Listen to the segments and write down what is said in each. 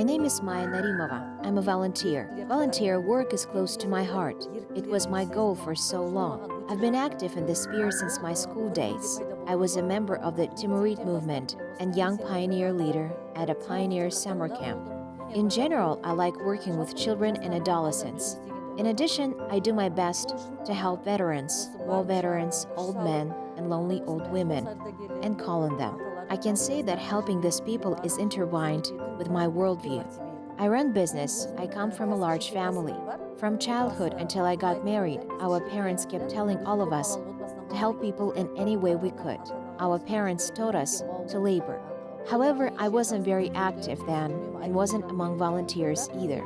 My name is Narimova. I'm a volunteer. Volunteer work is close to my heart. It was my goal for so long. I've been active in this sphere since my school days. I was a member of the Timurid movement and young pioneer leader at a pioneer summer camp. In general, I like working with children and adolescents. In addition, I do my best to help veterans, war veterans, old men, and lonely old women, and call on them. I can say that helping these people is intertwined with my worldview. I run business. I come from a large family. From childhood until I got married, our parents kept telling all of us to help people in any way we could. Our parents taught us to labor. However, I wasn't very active then and wasn't among volunteers either.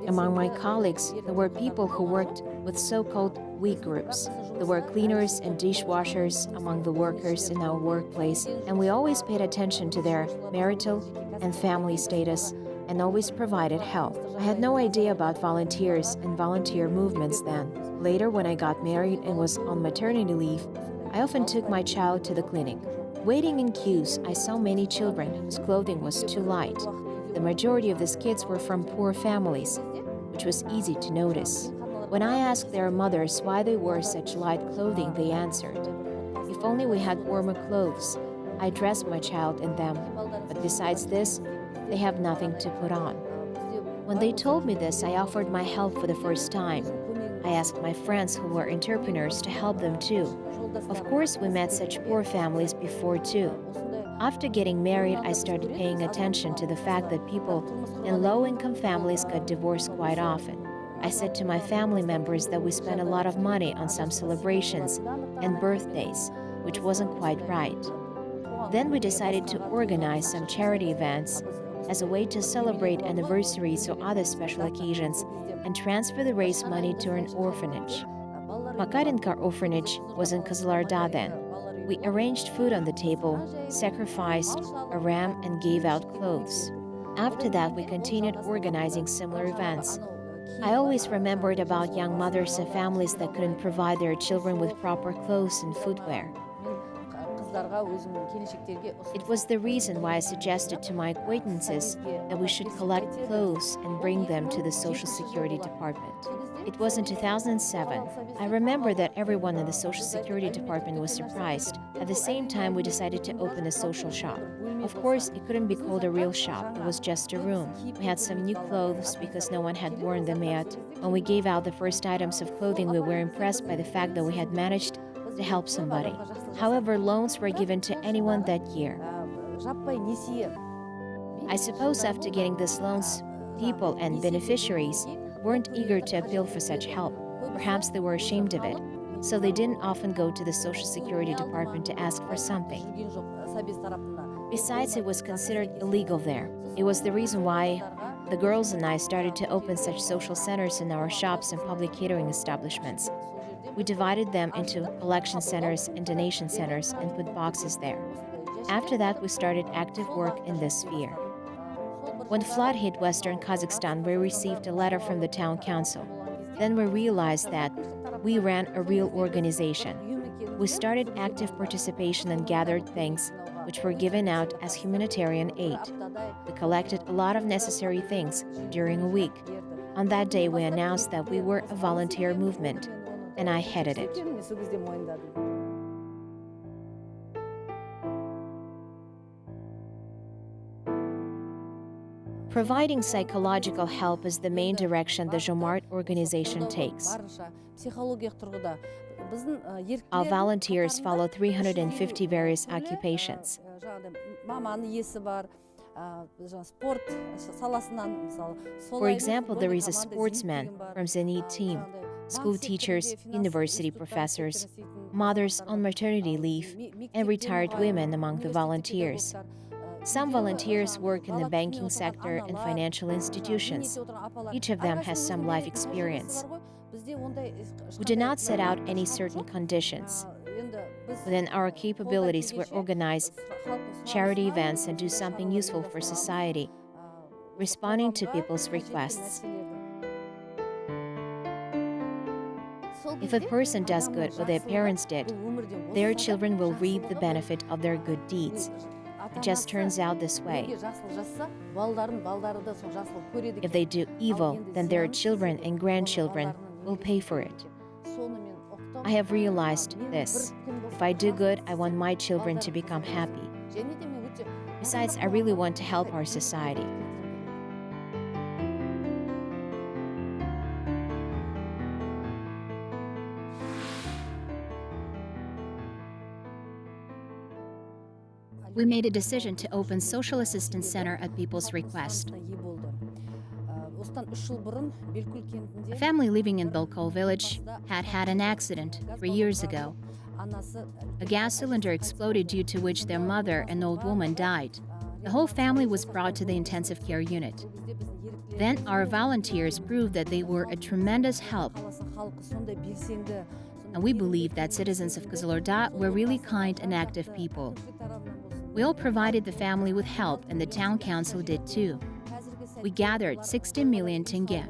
Among my colleagues, there were people who worked with so-called weak groups. There were cleaners and dishwashers among the workers in our workplace, and we always paid attention to their marital and family status and always provided help. I had no idea about volunteers and volunteer movements then. Later, when I got married and was on maternity leave, I often took my child to the clinic. Waiting in queues, I saw many children whose clothing was too light. The majority of these kids were from poor families, which was easy to notice. When I asked their mothers why they wore such light clothing, they answered, "If only we had warmer clothes. I dressed my child in them, but besides this, they have nothing to put on." When they told me this, I offered my help for the first time. I asked my friends who were entrepreneurs to help them too. Of course, we met such poor families before too. After getting married, I started paying attention to the fact that people in low-income families got divorced quite often. I said to my family members that we spent a lot of money on some celebrations and birthdays, which wasn't quite right. Then we decided to organize some charity events as a way to celebrate anniversaries or other special occasions and transfer the raised money to an orphanage. Makarinka orphanage was in Kızıldağ then. We arranged food on the table, sacrificed a ram, and gave out clothes. After that, we continued organizing similar events. I always remembered about young mothers and families that couldn't provide their children with proper clothes and footwear. It was the reason why I suggested to my acquaintances that we should collect clothes and bring them to the Social Security Department. It was in 2007. I remember that everyone in the Social Security Department was surprised. At the same time, we decided to open a social shop. Of course, it couldn't be called a real shop, it was just a room. We had some new clothes because no one had worn them yet. When we gave out the first items of clothing, we were impressed by the fact that we had managed to help somebody. However, loans were given to anyone that year. I suppose after getting these loans, people and beneficiaries weren't eager to appeal for such help. Perhaps they were ashamed of it, so they didn't often go to the Social Security Department to ask for something. Besides, it was considered illegal there. It was the reason why the girls and I started to open such social centers in our shops and public catering establishments. We divided them into collection centers and donation centers and put boxes there. After that, we started active work in this sphere. When flood hit western Kazakhstan, we received a letter from the town council. Then we realized that we ran a real organization. We started active participation and gathered things which were given out as humanitarian aid. We collected a lot of necessary things during a week. On that day, we announced that we were a volunteer movement, and I headed it. Providing psychological help is the main direction the Jomart organization takes. Our volunteers follow 350 various occupations. For example, there is a sportsman from Zenit team, school teachers, university professors, mothers on maternity leave, and retired women among the volunteers. Some volunteers work in the banking sector and financial institutions. Each of them has some life experience. We do not set out any certain conditions. Within our capabilities, we organize charity events and do something useful for society, responding to people's requests. If a person does good what their parents did, their children will reap the benefit of their good deeds. It just turns out this way. If they do evil, then their children and grandchildren will pay for it. I have realized this. If I do good, I want my children to become happy. Besides, I really want to help our society. We made a decision to open Social Assistance Center at people's request. A family living in Belkol village had an accident 3 years ago. A gas cylinder exploded, due to which their mother, an old woman, died. The whole family was brought to the intensive care unit. Then our volunteers proved that they were a tremendous help. And we believe that citizens of Kızılorda were really kind and active people. We all provided the family with help, and the town council did too. We gathered 60 million tenge.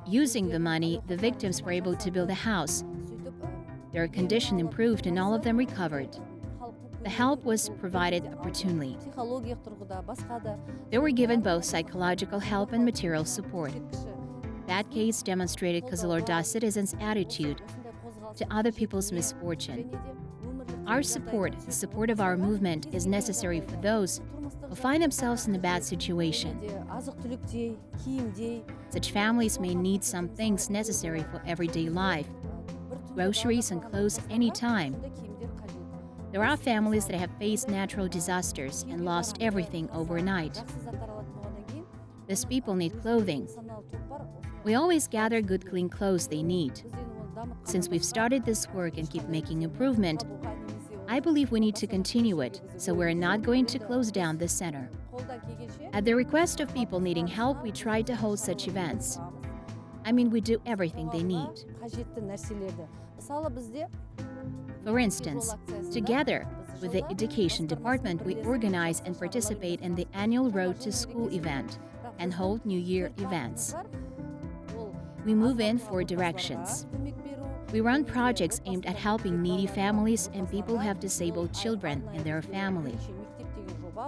Using the money, the victims were able to build a house. Their condition improved and all of them recovered. The help was provided opportunely. They were given both psychological help and material support. That case demonstrated Kızılorda citizens' attitude to other people's misfortune. Our support, the support of our movement, is necessary for those who find themselves in a bad situation. Such families may need some things necessary for everyday life, groceries and clothes anytime. There are families that have faced natural disasters and lost everything overnight. These people need clothing. We always gather good, clean clothes they need. Since we've started this work and keep making improvement, I believe we need to continue it, so we're not going to close down this center. At the request of people needing help, we try to hold such events. We do everything they need. For instance, together with the Education Department, we organize and participate in the annual Road to School event and hold New Year events. We move in 4 directions. We run projects aimed at helping needy families and people who have disabled children in their family.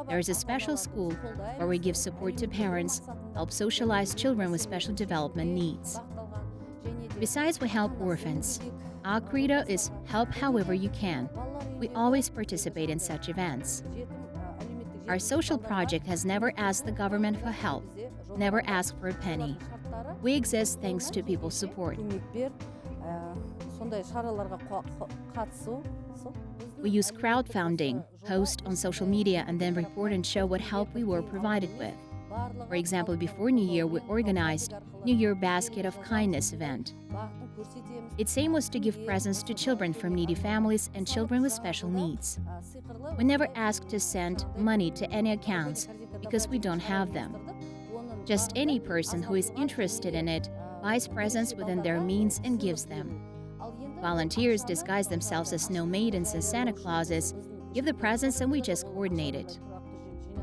There is a special school where we give support to parents, help socialize children with special development needs. Besides, we help orphans. Our credo is help however you can. We always participate in such events. Our social project has never asked the government for help, never asked for a penny. We exist thanks to people's support. We use crowdfunding, post on social media, and then report and show what help we were provided with. For example, before New Year, we organized New Year Basket of Kindness event. Its aim was to give presents to children from needy families and children with special needs. We never asked to send money to any accounts because we don't have them. Just any person who is interested in it buys presents within their means and gives them. Volunteers disguise themselves as snow maidens and Santa Clauses, give the presents, and we just coordinate it.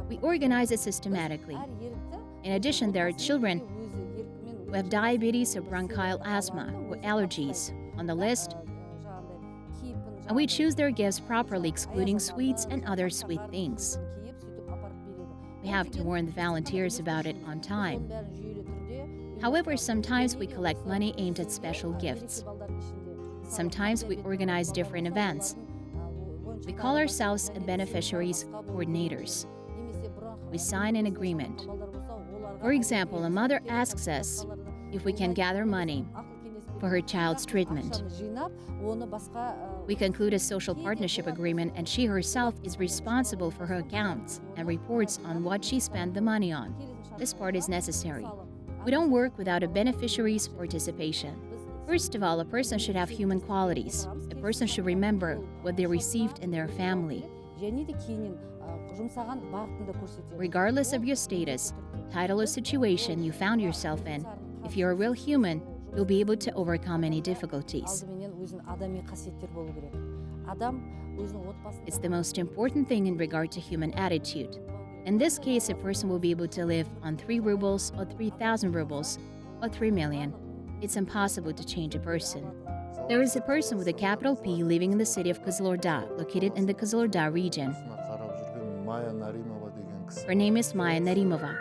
We organize it systematically. In addition, there are children who have diabetes or bronchial asthma or allergies on the list, and we choose their gifts properly, excluding sweets and other sweet things. We have to warn the volunteers about it on time. However, sometimes we collect money aimed at special gifts. Sometimes we organize different events. We call ourselves beneficiaries coordinators. We sign an agreement. For example, a mother asks us if we can gather money for her child's treatment. We conclude a social partnership agreement, and she herself is responsible for her accounts and reports on what she spent the money on. This part is necessary. We don't work without a beneficiary's participation. First of all, a person should have human qualities. A person should remember what they received in their family. Regardless of your status, title, or situation you found yourself in, if you're a real human, you'll be able to overcome any difficulties. It's the most important thing in regard to human attitude. In this case, a person will be able to live on 3 rubles or 3,000 rubles or 3 million. It's impossible to change a person. There is a person with a capital P living in the city of Kızılorda, located in the Kızılorda region. Her name is Maya Narimova.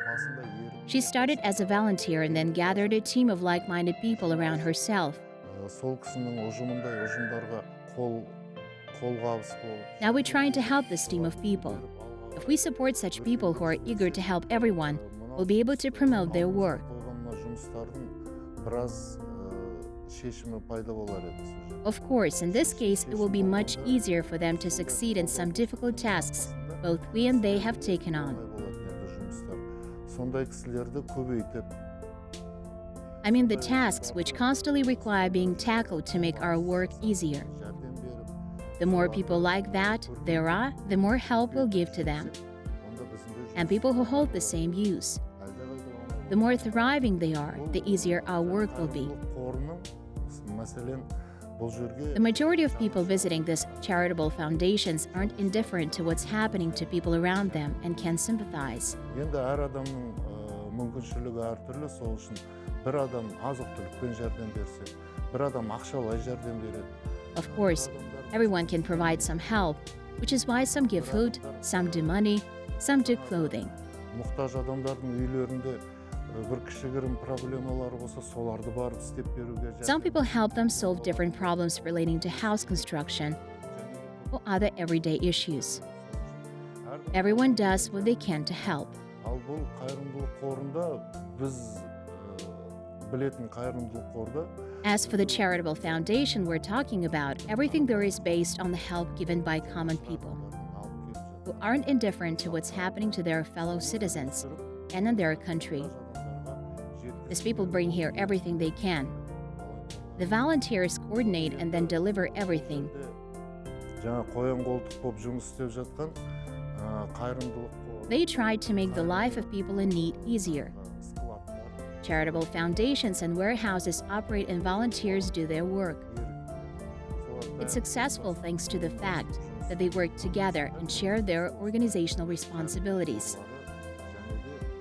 She started as a volunteer and then gathered a team of like-minded people around herself. Now we're trying to help this team of people. If we support such people who are eager to help everyone, we'll be able to promote their work. Of course, in this case, it will be much easier for them to succeed in some difficult tasks both we and they have taken on. I mean the tasks which constantly require being tackled to make our work easier. The more people like that there are, the more help we'll give to them. And people who hold the same views. The more thriving they are, the easier our work will be. The majority of people visiting these charitable foundations aren't indifferent to what's happening to people around them and can sympathize. Of course, everyone can provide some help, which is why some give food, some do money, some do clothing. Some people help them solve different problems relating to house construction or other everyday issues. Everyone does what they can to help. As for the charitable foundation we're talking about, everything there is based on the help given by common people who aren't indifferent to what's happening to their fellow citizens and in their country. These people bring here everything they can. The volunteers coordinate and then deliver everything. They try to make the life of people in need easier. Charitable foundations and warehouses operate and volunteers do their work. It's successful thanks to the fact that they work together and share their organizational responsibilities.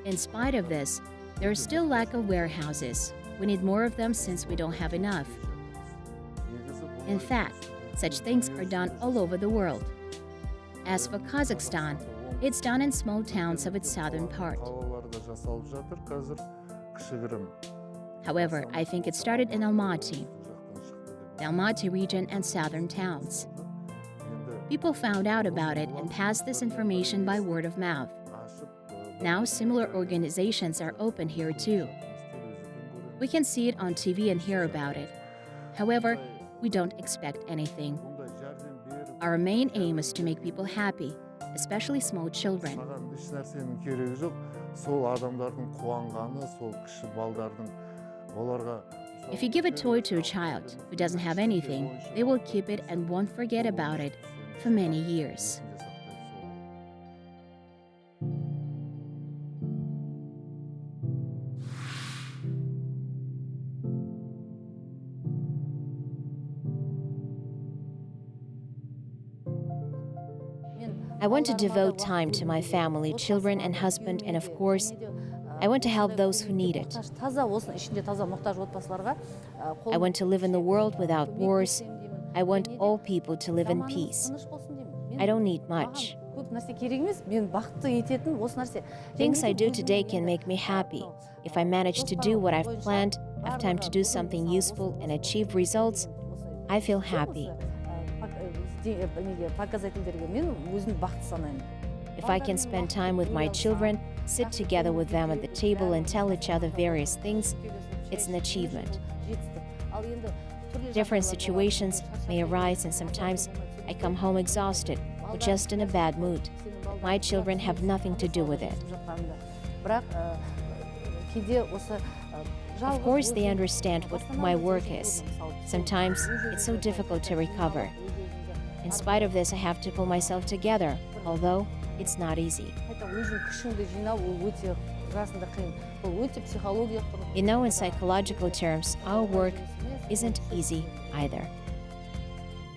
In spite of this, there's still lack of warehouses. We need more of them since we don't have enough. In fact, such things are done all over the world. As for Kazakhstan, it's done in small towns of its southern part. However, I think it started in Almaty, the Almaty region and southern towns. People found out about it and passed this information by word of mouth. Now similar organizations are open here too. We can see it on TV and hear about it. However, we don't expect anything. Our main aim is to make people happy, especially small children. If you give a toy to a child who doesn't have anything, they will keep it and won't forget about it for many years. I want to devote time to my family, children and husband, and of course, I want to help those who need it. I want to live in the world without wars. I want all people to live in peace. I don't need much. Things I do today can make me happy. If I manage to do what I've planned, have time to do something useful and achieve results, I feel happy. If I can spend time with my children, sit together with them at the table and tell each other various things, it's an achievement. Different situations may arise and sometimes I come home exhausted or just in a bad mood. My children have nothing to do with it. Of course, they understand what my work is. Sometimes it's so difficult to recover. In spite of this, I have to pull myself together, although it's not easy. In psychological terms, our work isn't easy either.